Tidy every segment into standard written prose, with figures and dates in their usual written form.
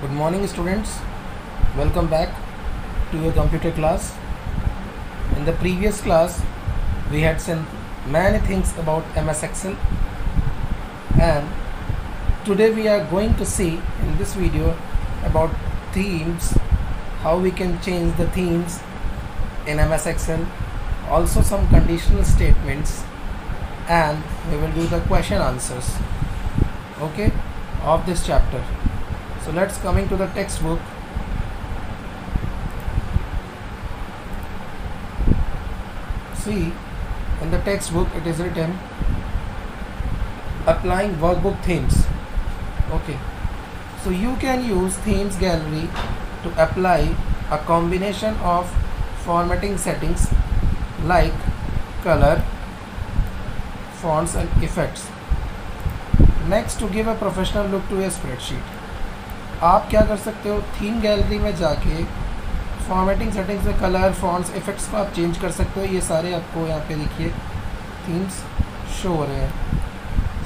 Good morning students, welcome back to your computer class. In the previous class we had seen many things about MS Excel, and today we are going to see in this video about themes, how we can change the themes in MS Excel, also some conditional statements, and we will do the question answers, okay, of this chapter. So let's coming to the textbook. See, in the textbook it is written applying workbook themes. Okay, so you can use themes gallery to apply a combination of formatting settings like color, fonts and effects. Next, to give a professional look to a spreadsheet, आप क्या कर सकते हो, theme gallery में जाके formatting settings में colour, fonts, effects को आप चेंज कर सकते हो। ये सारे आपको यहाँ पे देखिए थीम्स शो हो रहे हैं।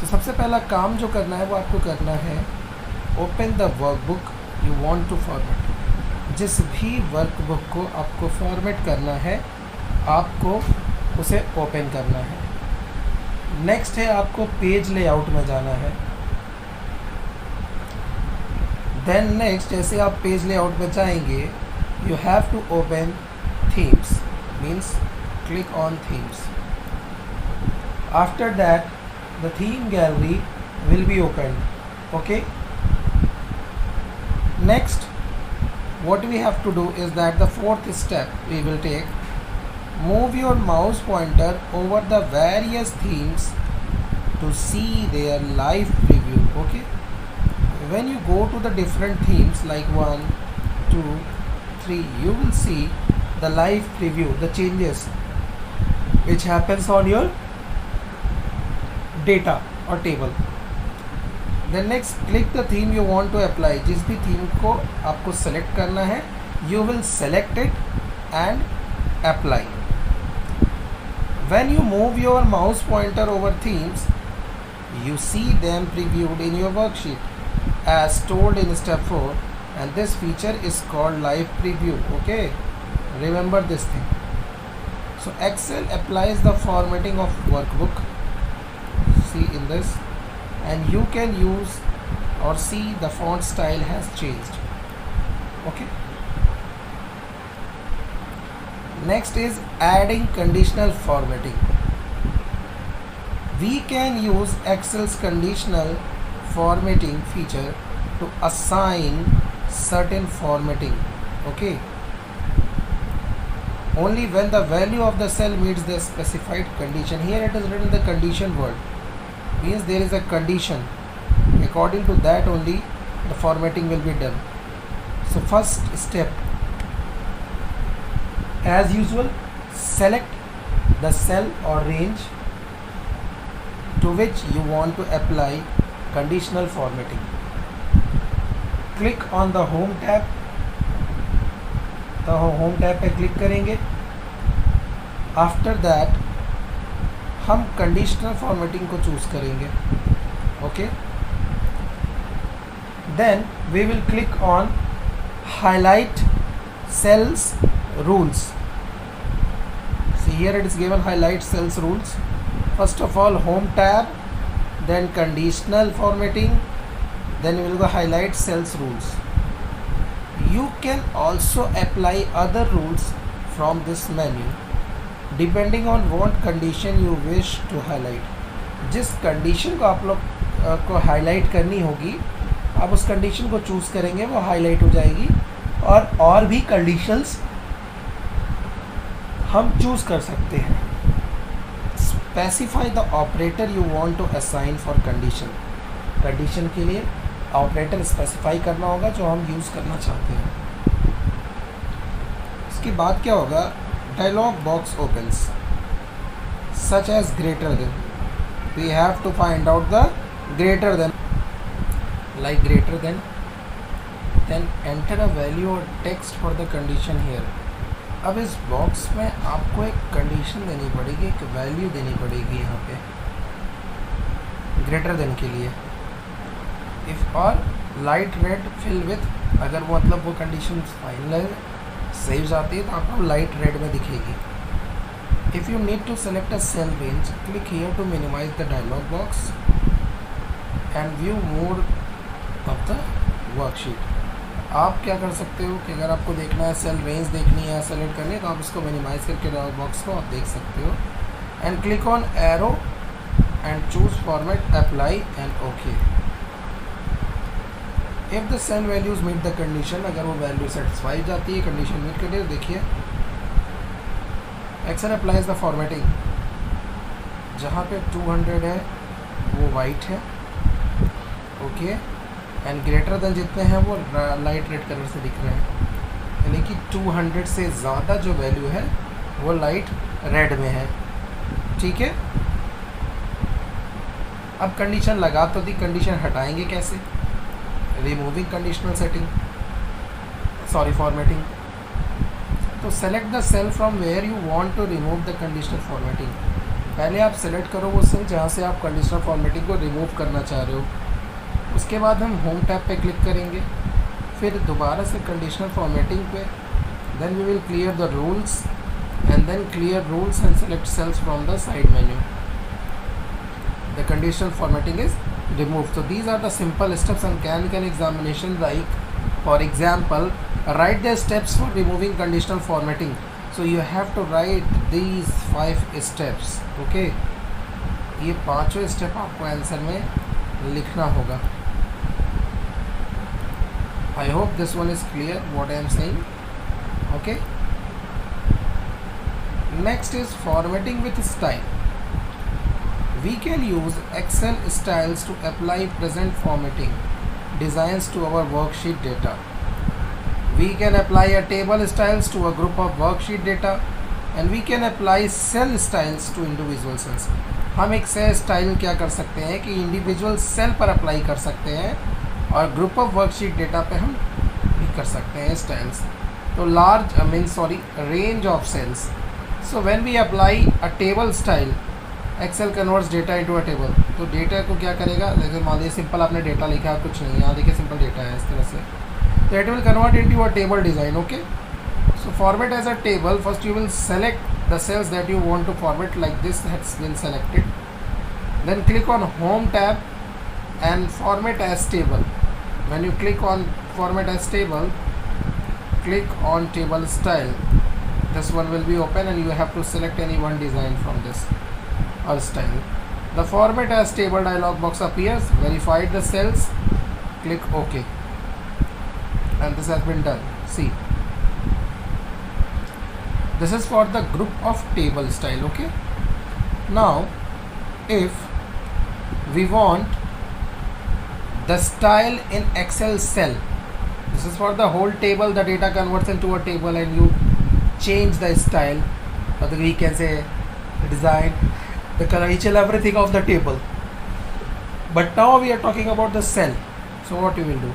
तो सबसे पहला काम जो करना है वो आपको करना है, open the workbook you want to format. जिस भी वर्कबुक को आपको फॉर्मेट करना है आपको उसे ओपन करना है। नेक्स्ट है आपको पेज लेआउट में जाना है। देन नेक्स्ट, जैसे आप पेज लेआउट में जाएंगे, you have to open themes, means click on themes. After that the theme gallery will be open. Okay, next what we have to do is that the fourth step we will take, move your mouse pointer over the various themes to see their live preview. Okay, when you go to the different themes like 1, 2, 3, you will see the live preview, the changes which happens on your data or table. Then next, click the theme you want to apply. जिस भी theme को आपको select करना है, you will select it and apply. When you move your mouse pointer over themes, you see them previewed in your worksheet as told in step 4, and this feature is called live preview. Okay, remember this thing. So Excel applies the formatting of workbook, see in this, and you can use or see the font style has changed. Okay, next is adding conditional formatting. We can use Excel's conditional formatting feature to assign certain formatting. Okay, only when the value of the cell meets the specified condition. Here it is written the condition word, means there is a condition. According to that only the formatting will be done. So first step, as usual, select the cell or range to which you want to apply conditional formatting. Click on the home tab. तो home tab पे click करेंगे। After that हम conditional formatting को choose करेंगे। Okay, then we will click on highlight cells rules. See here it is given highlight cells rules. First of all home tab, then conditional formatting, then we will go highlight cells rules. You can also apply other rules from this menu depending on what condition you wish to highlight. जिस condition को आप लोग को highlight करनी होगी, आप उस condition को चूज़ करेंगे, वो हाईलाइट हो जाएगी, और भी कंडीशंस हम चूज़ कर सकते हैं. Specify the operator you want to assign for condition. Condition के लिए ऑपरेटर स्पेसिफाई करना होगा जो हम यूज़ करना चाहते हैं. इसके बाद क्या होगा, dialog box opens such as greater than. We have to find out the greater than, like greater than, then enter a value और text for the condition here. अब इस बॉक्स में आपको एक कंडीशन देनी पड़ेगी, एक वैल्यू देनी पड़ेगी यहाँ पे ग्रेटर देन के लिए. if or light red fill with, अगर वो मतलब वो कंडीशन फाइनल सेव जाती है तो आपको लाइट रेड में दिखेगी. If you need to select a cell range, click here to minimize the dialog box and view more of the worksheet. आप क्या कर सकते हो कि अगर आपको देखना है सेल रेंज देखनी है सेलेक्ट करनी है तो आप इसको मिनिमाइज करके डायलॉग बॉक्स को आप देख सकते हो. And click on arrow and choose format, apply and okay. If the cell values meet the condition, अगर वो वैल्यू सेटिस्फाई जाती है, कंडीशन मीट करती है, तो देखिए एक्सेल अप्लाइज द फॉर्मेटिंग. जहाँ पे 200 है वो वाइट है, ओके, एंड ग्रेटर देन जितने हैं वो लाइट रेड कलर से दिख रहे हैं, यानी कि 200 से ज़्यादा जो वैल्यू है वो लाइट रेड में है. ठीक है, अब कंडीशन लगा तो दी, कंडीशन हटाएंगे कैसे? Removing conditional setting, sorry formatting. तो select the cell from where you want to remove the conditional formatting. पहले आप सेलेक्ट करो वो सेल जहाँ से आप कंडीशनल फॉर्मेटिंग को रिमूव करना चाह रहे हो. उसके बाद हम होम टैब पे क्लिक करेंगे, फिर दोबारा से कंडीशनल फॉर्मेटिंग पे, then we will clear the rules and then clear rules and select cells from the side menu. The conditional formatting is removed. So these are the simple steps on mechanical examination. Like for example, write the steps for removing conditional formatting. So you have to write these 5 steps. Okay, ये पांचों step आपको answer में लिखना होगा. I hope this one is clear what I am saying. Okay, next is formatting with style. We can use Excel styles to apply present formatting designs to our worksheet data. We can apply a table styles to a group of worksheet data and we can apply cell styles to individual cells. हम एक cell style क्या कर सकते हैं कि individual cell पर apply कर सकते हैं और ग्रुप ऑफ वर्कशीट डेटा पे हम भी कर सकते हैं स्टाइल्स. तो large range of cells. So when we apply a table style, Excel converts data into a table. तो डेटा को क्या करेगा, जैसे मान लीजिए सिंपल आपने डेटा लिखा है, कुछ नहीं, यहाँ देखिए सिंपल डेटा है इस तरह से, तो it will convert into a table design. Okay, so format as a table. First you will select the cells that you want to format, like this has been selected. Then click on home tab and format as table. When you click on format as table, click on table style. This one will be open and you have to select any one design from this or style. The format as table dialog box appears. Verify the cells, click OK, and this has been done. See, this is for the group of table style. Okay, now if we want the style in Excel cell, this is for the whole table, the data converts into a table and you change the style, or we can say the design, the color, each and everything of the table. But now we are talking about the cell. So what you will do,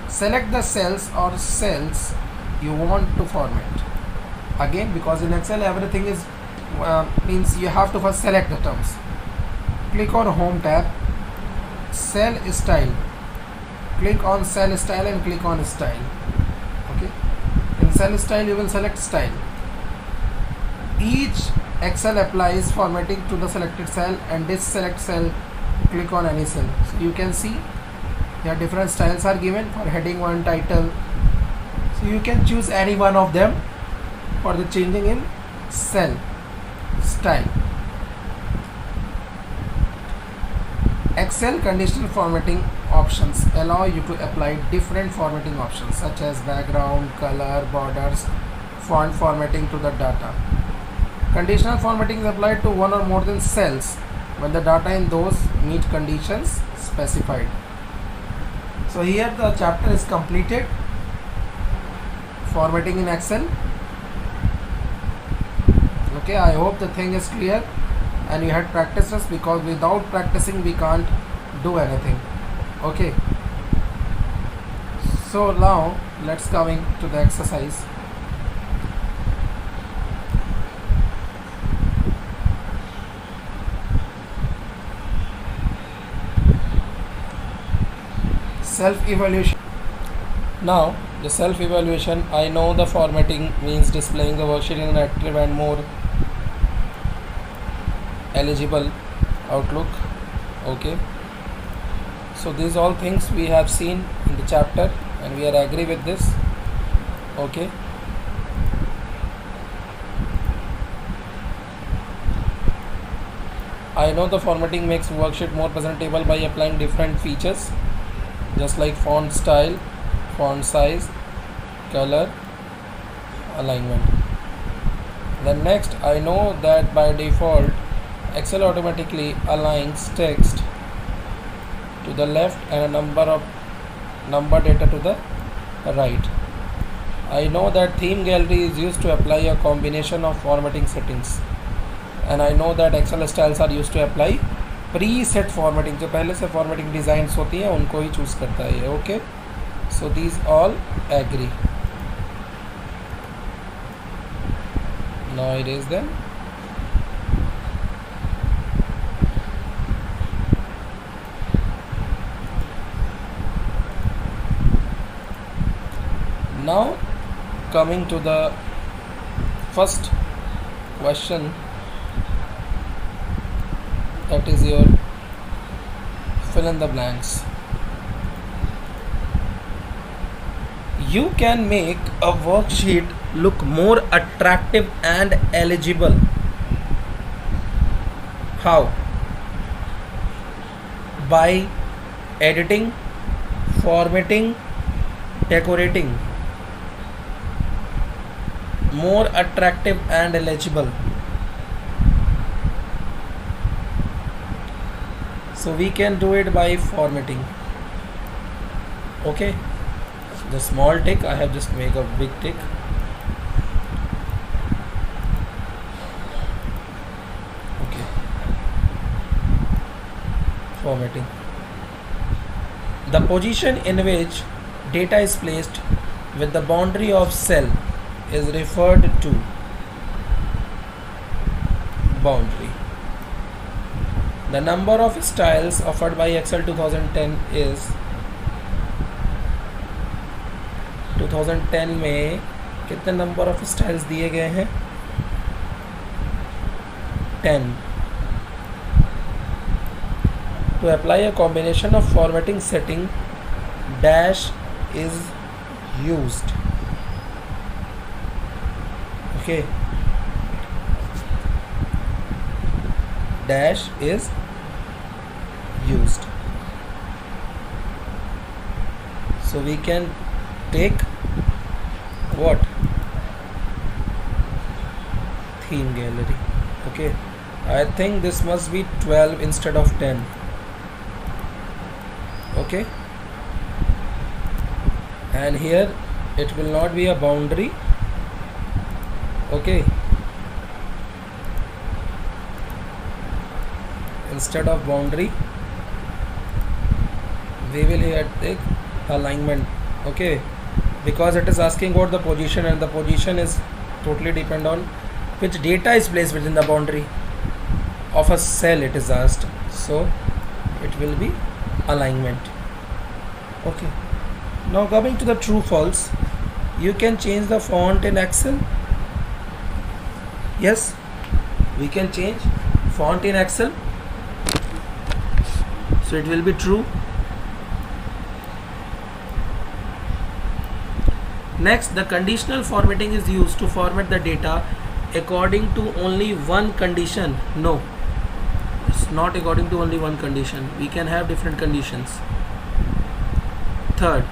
select the cells or cells you want to format. Again, because in Excel everything is means you have to first select the terms. Click on home tab, cell style, click on cell style and click on style. Okay, in cell style you will select style. Each Excel applies formatting to the selected cell and this select cell, click on any cell. So you can see here different styles are given for heading 1, title. So you can choose any one of them for the changing in cell style. Excel conditional formatting options allow you to apply different formatting options such as background, color, borders, font formatting to the data. Conditional formatting is applied to one or more than cells when the data in those meet conditions specified. So here the chapter is completed. Formatting in Excel. Okay, I hope the thing is clear and you had practiced this, because without practicing we can't do anything. Okay, so now let's coming to the exercise. self-evaluation. Now the self-evaluation, I know the formatting means displaying the worksheet in an active and more eligible outlook. Okay, so these all things we have seen in the chapter and we are agree with this. Okay, I know the formatting makes worksheet more presentable by applying different features just like font style, font size, color, alignment. Then next, I know that by default Excel automatically aligns text to the left and a number data to the right. I know that theme gallery is used to apply a combination of formatting settings, and I know that Excel styles are used to apply preset formatting. जो पहले से formatting designs होती हैं उनको ही choose करता है ये. Okay, so these all agree. Now erase them. Now coming to the first question, that is your fill in the blanks. You can make a worksheet look more attractive and eligible. How? By editing, formatting, decorating. More attractive and eligible. So we can do it by formatting. Okay, the small tick, I have just make a big tick. Okay, formatting. The position in which data is placed with the boundary of cell is referred to boundary. The number of styles offered by Excel 2010 is 2010 में कितने number of styles दिए गए हैं? 10. To apply a combination of formatting setting, dash is used. Okay, dash is used. So we can take what? Theme gallery. Okay, I think this must be 12 instead of 10. Okay, and here it will not be a boundary. Okay, instead of boundary we will here take alignment. Okay, because it is asking about the position, and the position is totally depend on which data is placed within the boundary of a cell it is asked, so it will be alignment. Okay, now coming to the true false, you can change the font in Excel. Yes, we can change font in Excel, so it will be true. Next, the conditional formatting is used to format the data according to only one condition. No, it's not according to only one condition. We can have different conditions. Third,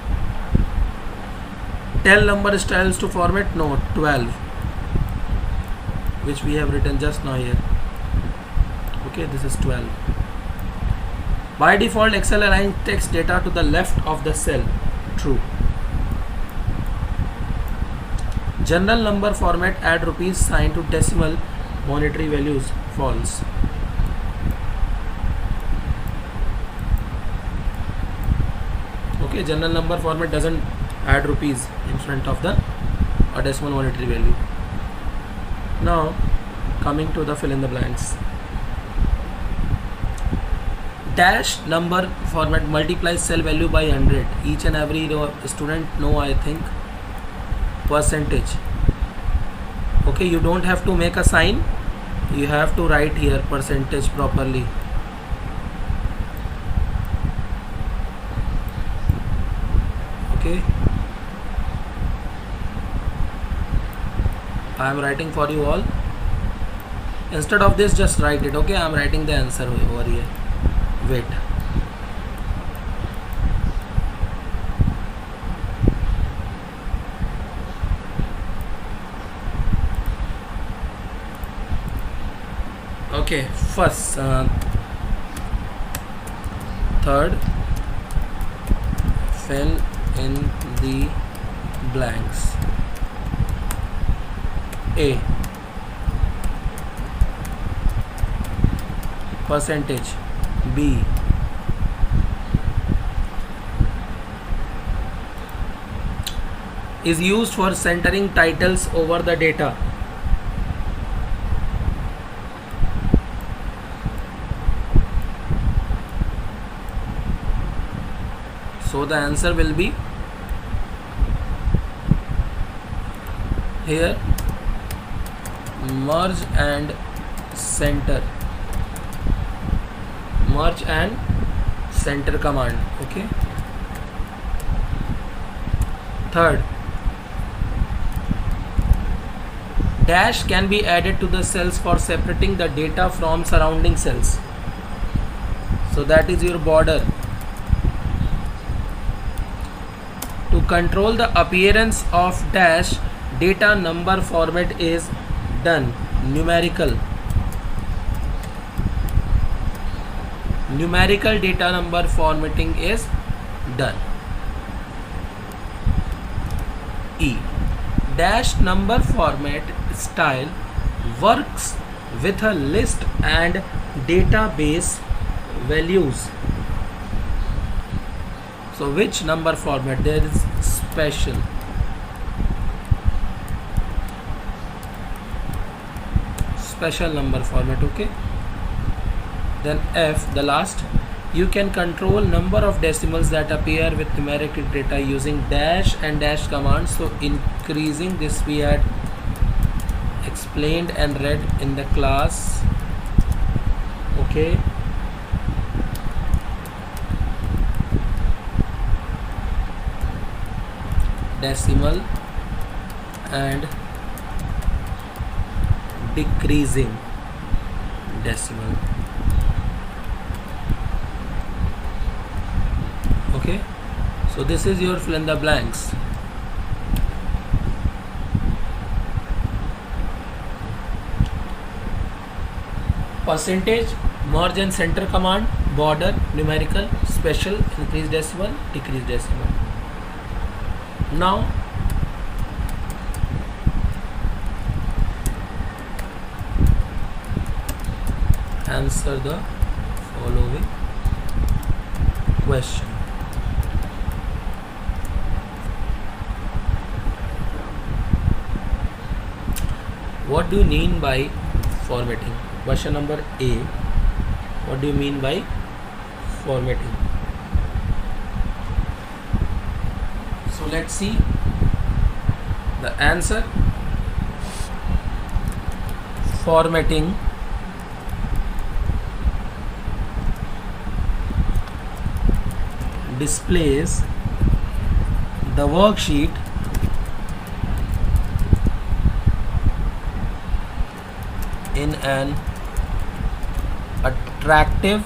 tell number styles to format. No, 12, which we have written just now here. Okay, this is 12. By default, Excel aligns text data to the left of the cell. True. General number format add rupees sign to decimal monetary values. False. Okay, general number format doesn't add rupees in front of the decimal monetary value. Now coming to the fill in the blanks. dash number format multiplies cell value by 100. Each and every student know, I think, percentage. Okay, you don't have to make a sign, you have to write here percentage properly. Okay, I am writing for you all. Instead of this, just write it. Okay, I am writing the answer over here. Wait. Okay, first, third, fill in the blanks. A, percentage. B, is used for centering titles over the data. So the answer will be here merge and center. Merge and center command. Okay. Third, dash can be added to the cells for separating the data from surrounding cells. So that is your border. To control the appearance of dash, data number format is done. Numerical data number formatting is done. E, dash number format style works with a list and database values. So which number format? There is special. Special number format. Okay. Then F, the last, you can control number of decimals that appear with numeric data using dash and dash commands. So increasing this we had explained and read in the class. Okay. Decimal and decreasing decimal. Okay, so this is your fill in the blanks. Percentage, merge and center command, border, numerical, special, increase decimal, decrease decimal. Now answer the following question. What do you mean by formatting? Question number A. What do you mean by formatting? So let's see the answer. Formatting displays the worksheet in an attractive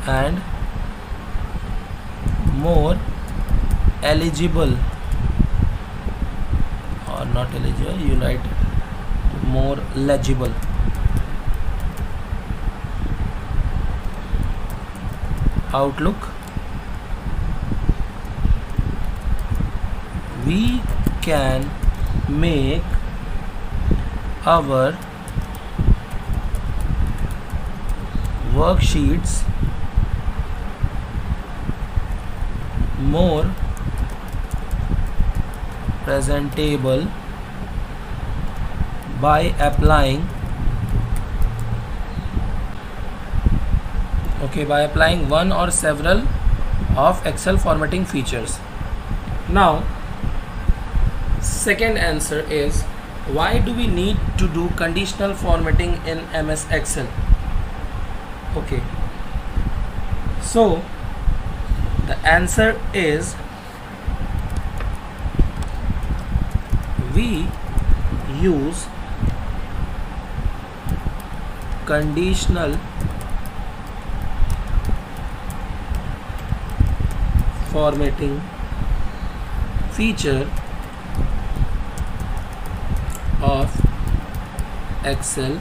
and more eligible, or not eligible, you write more legible outlook. We can make our worksheets more presentable by applying one or several of Excel formatting features. Now, second answer is, why do we need to do conditional formatting in MS Excel? Okay, so the answer is, we use conditional formatting feature of Excel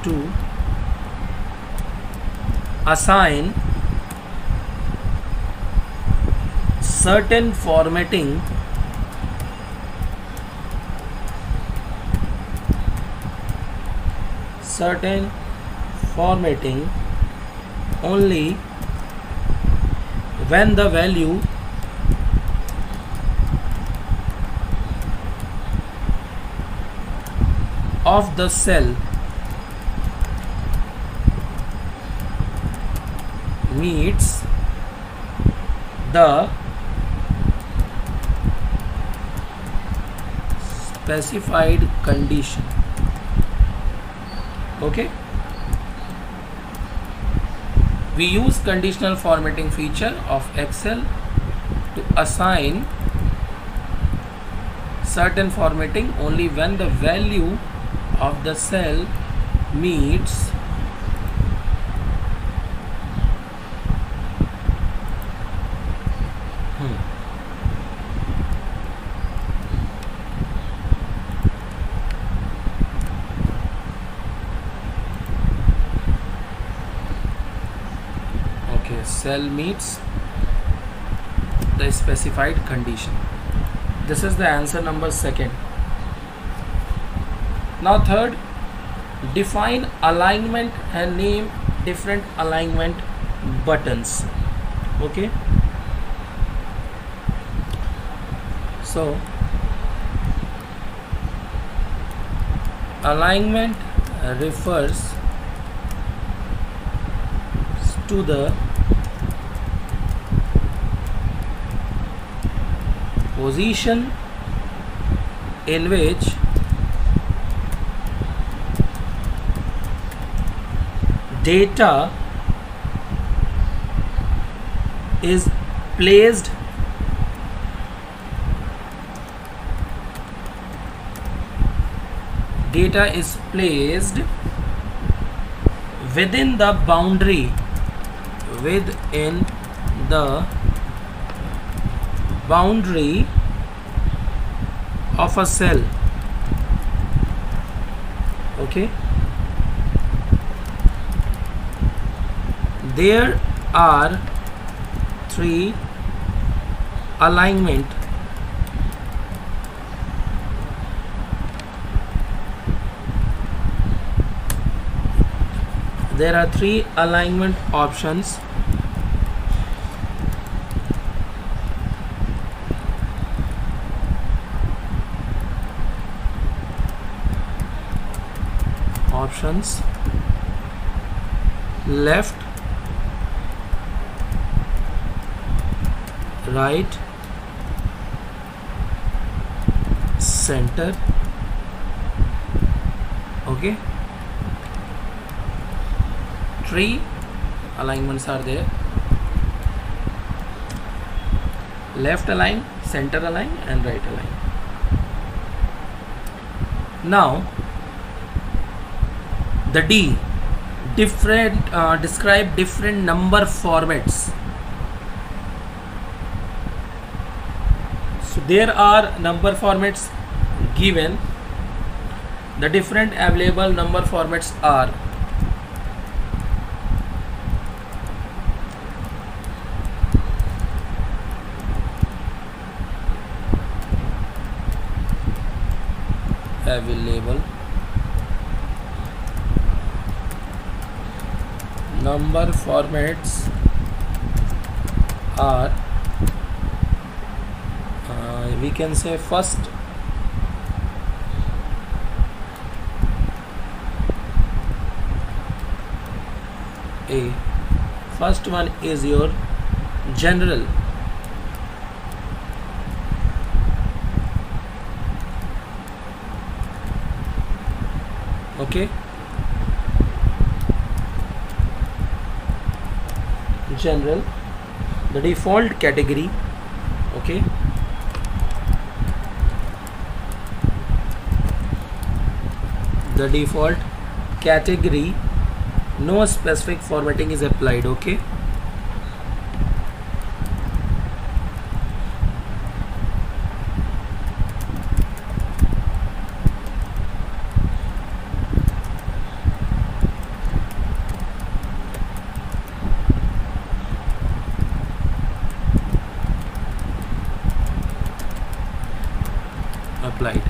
to assign certain formatting only when the value of the cell meets the specified condition. Okay, we use conditional formatting feature of Excel to assign certain formatting only when the value of the cell meets cell meets the specified condition. This is the answer number second. Now third, define alignment and name different alignment buttons. Okay, so alignment refers to the position in which data is placed within the boundary of a cell. Okay, there are three alignment options. Left, right, center. Okay, three alignments are there: left align, center align, and right align. Now the D, describe different number formats. So there are number formats given. The different available number formats are available number formats are we can say first first one is your general. Okay, general, the default category. Okay, the default category, no specific formatting is applied. Okay, applied.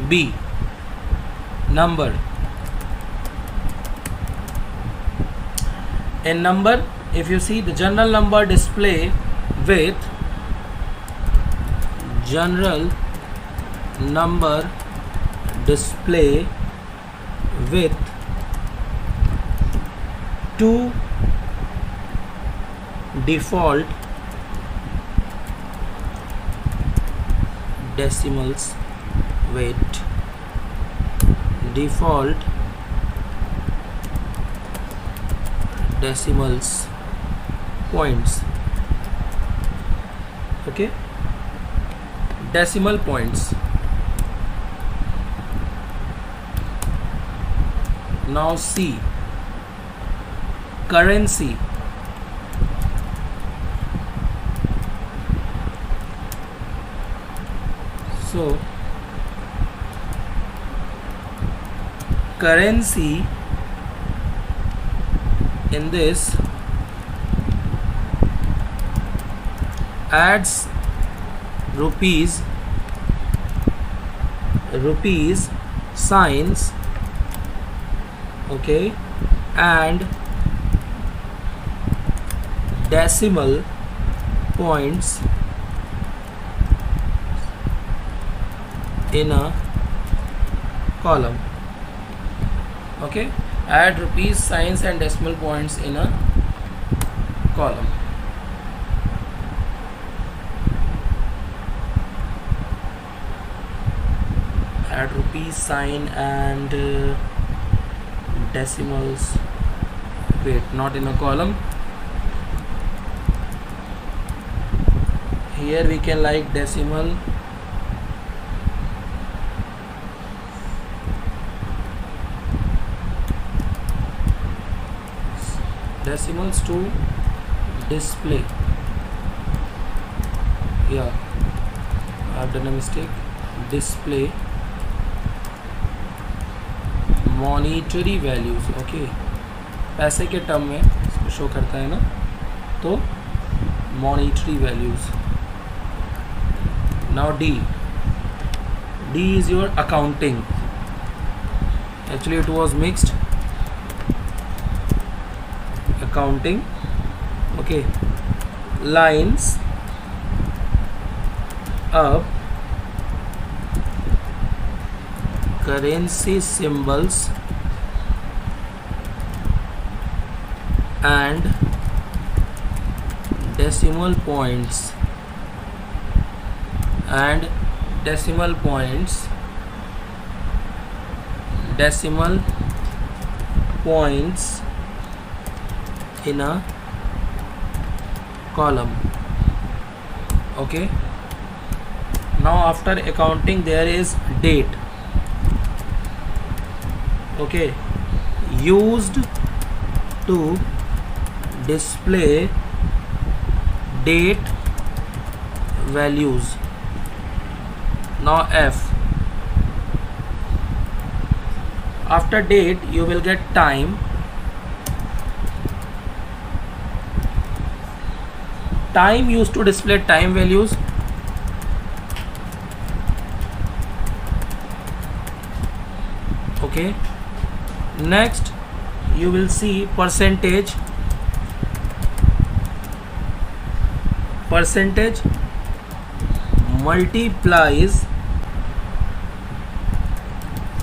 B, number. In number, if you see the general number display with general number display with two default decimals, wait, default decimals points. Okay, decimal points. Now C, currency. So currency in this adds rupees signs, okay, and decimal points in a column. Okay, add rupees signs and decimal points in a column. Add rupees sign and decimals, wait, not in a column. Here we can like decimal decimals to display. Yeah, I've done a mistake. Display monetary values. Okay, पैसे के term में इसको show करता है ना, तो monetary values. Now D is your accounting. Actually it was mixed. Accounting. Okay, lines up, currency symbols and decimal points in a column. Okay, now after accounting there is date. Okay, used to display date values. Now F, after date you will get time. Time used to display time values. Okay, next you will see percentage percentage multiplies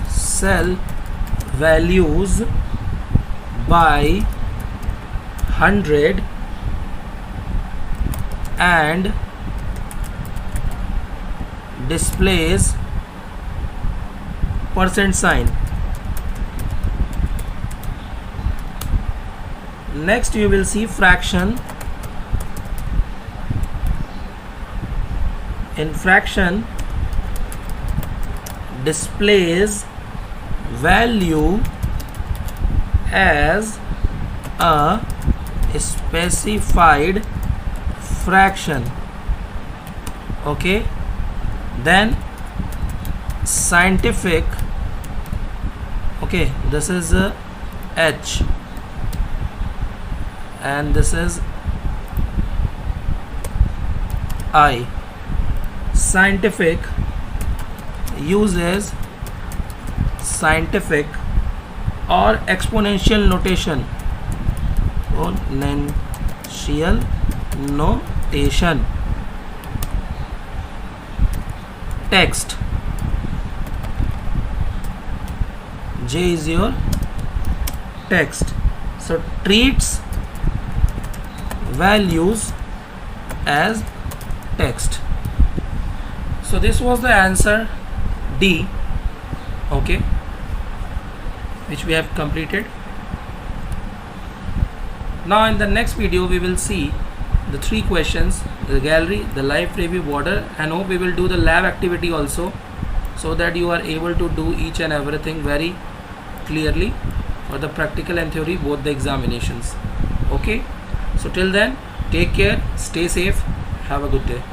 cell values by 100 and displays percent sign. Next you will see fraction. In fraction, displays value as a specified fraction. Okay, then scientific, okay, this is H and this is I. Scientific uses scientific or exponential notation. Exponential notation. Text, J is your text, so treats values as text. So this was the answer D, okay, which we have completed. Now in the next video we will see the 3 questions, the gallery, the live preview border, and hope we will do the lab activity also, so that you are able to do each and everything very clearly for the practical and theory, both the examinations. Okay, so till then, take care, stay safe, have a good day.